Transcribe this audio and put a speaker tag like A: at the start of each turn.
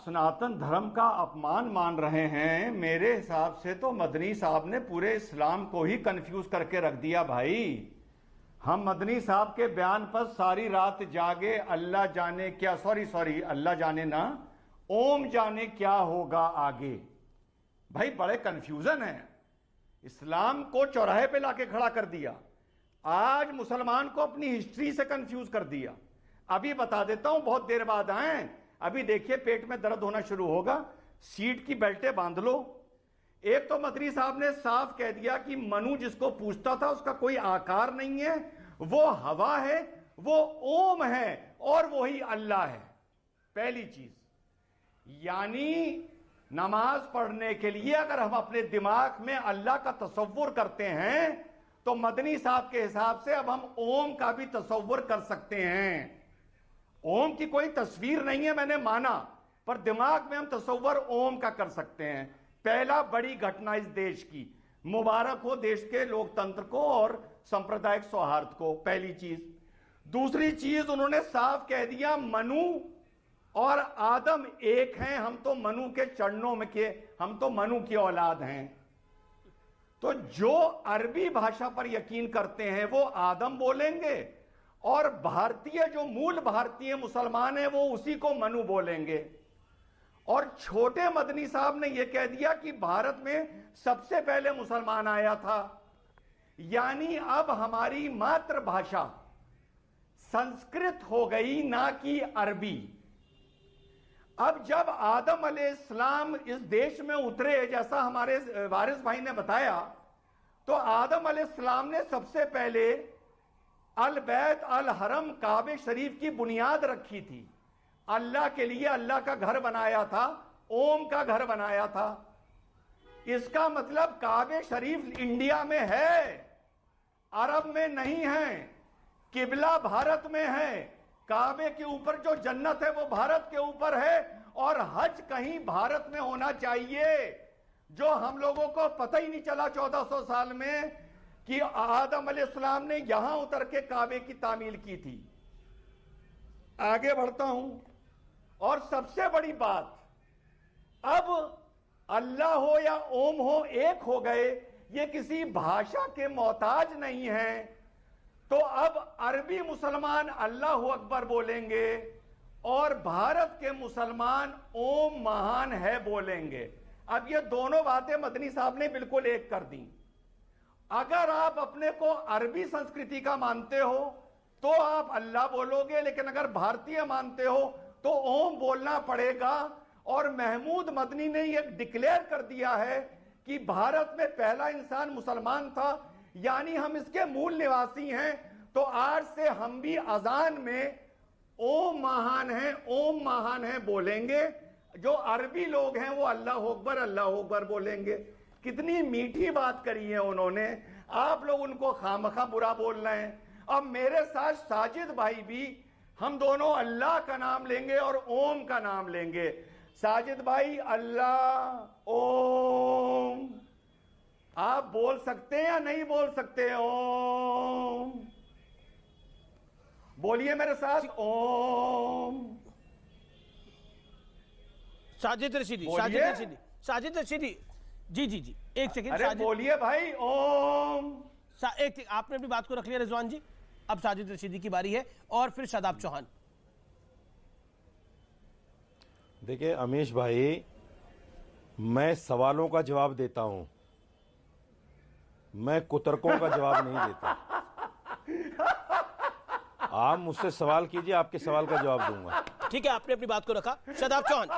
A: सनातन धर्म का अपमान मान रहे हैं। मेरे हिसाब से तो मदनी साहब ने पूरे इस्लाम को ही कंफ्यूज करके रख दिया भाई। हम मदनी साहब के बयान पर सारी रात जागे, अल्लाह जाने क्या, सॉरी अल्लाह जाने ना, ओम जाने क्या होगा आगे। भाई बड़े कंफ्यूजन है। इस्लाम को चौराहे पे लाके खड़ा कर दिया, आज मुसलमान को अपनी हिस्ट्री से कंफ्यूज कर दिया। अभी बता देता हूं, बहुत देर बाद आए, अभी देखिए पेट में दर्द होना शुरू होगा, सीट की बेल्टें बांध लो। एक तो मदनी साहब ने साफ कह दिया कि मनु जिसको पूछता था उसका कोई आकार नहीं है, वो हवा है, वो ओम है और वही अल्लाह है। पहली चीज, यानी नमाज पढ़ने के लिए अगर हम अपने दिमाग में अल्लाह का तसव्वुर करते हैं तो मदनी साहब के हिसाब से अब हम ओम का भी तसव्वुर कर सकते हैं। ओम की कोई तस्वीर नहीं है, मैंने माना, पर दिमाग में हम तसव्वुर ओम का कर सकते हैं। पहला बड़ी घटना इस देश की, मुबारक हो देश के लोकतंत्र को और सांप्रदायिक सौहार्द को, पहली चीज। दूसरी चीज, उन्होंने साफ कह दिया मनु और आदम एक हैं, हम तो मनु के चरणों में के, हम तो मनु की औलाद हैं। तो जो अरबी भाषा पर यकीन करते हैं वो आदम बोलेंगे और भारतीय जो मूल भारतीय मुसलमान हैं वो उसी को मनु बोलेंगे। और छोटे मदनी साहब ने यह कह दिया कि भारत में सबसे पहले मुसलमान आया था। यानी अब हमारी मातृभाषा संस्कृत हो गई, ना कि अरबी। अब जब आदम अलैहिस्सलाम इस देश में उतरे, जैसा हमारे वारिस भाई ने बताया, तो आदम अलैहिस्सलाम ने सबसे पहले अल बैत अल हरम काबे शरीफ की बुनियाद रखी थी। अल्लाह के लिए अल्लाह का घर बनाया था, ओम का घर बनाया था। इसका मतलब काबे शरीफ इंडिया में है, अरब में नहीं है। किबला भारत में है, काबे के ऊपर जो जन्नत है वो भारत के ऊपर है, और हज कहीं भारत में होना चाहिए, जो हम लोगों को पता ही नहीं चला 1400 साल में कि आदम अलैहिस्सलाम ने यहां उतर के काबे की तामील की थी। आगे बढ़ता हूं, और सबसे बड़ी बात, अब अल्लाह हो या ओम हो एक हो गए, ये किसी भाषा के मोहताज नहीं है। तो अब अरबी मुसलमान अल्लाह अकबर बोलेंगे और भारत के मुसलमान ओम महान है बोलेंगे। अब ये दोनों बातें मदनी साहब ने बिल्कुल एक कर दी। अगर आप अपने को अरबी संस्कृति का मानते हो तो आप अल्लाह बोलोगे, लेकिन अगर भारतीय मानते हो तो ओम बोलना पड़ेगा। और महमूद मदनी ने यह डिक्लेयर कर दिया है कि भारत में पहला इंसान मुसलमान था, यानी हम इसके मूल निवासी हैं। तो आज से हम भी अजान में ओम महान है बोलेंगे। जो अरबी लोग हैं वो अल्लाह अकबर बोलेंगे। कितनी मीठी बात करी है उन्होंने, आप लोग उनको खामखा बुरा बोल रहे हैं। अब मेरे साथ साजिद भाई भी, हम दोनों अल्लाह का नाम लेंगे और ओम का नाम लेंगे। साजिद भाई अल्लाह ओम, आप बोल सकते हैं या नहीं बोल सकते? ओम बोलिए मेरे साथ, ओम।
B: साजिद रशीदी जी एक सेकंड।
A: अरे बोलिए भाई, ओम।
B: एक आपने अपनी बात को रख लिया रिजवान जी, अब साजिद रशीदी की बारी है और फिर शादाब चौहान।
C: देखिए अमीश भाई, मैं सवालों का जवाब देता हूं, मैं कुतर्कों का जवाब नहीं देता। आप मुझसे सवाल कीजिए, आपके सवाल का जवाब दूंगा।
B: ठीक है, आपने अपनी बात को रखा। शादाब चौहान।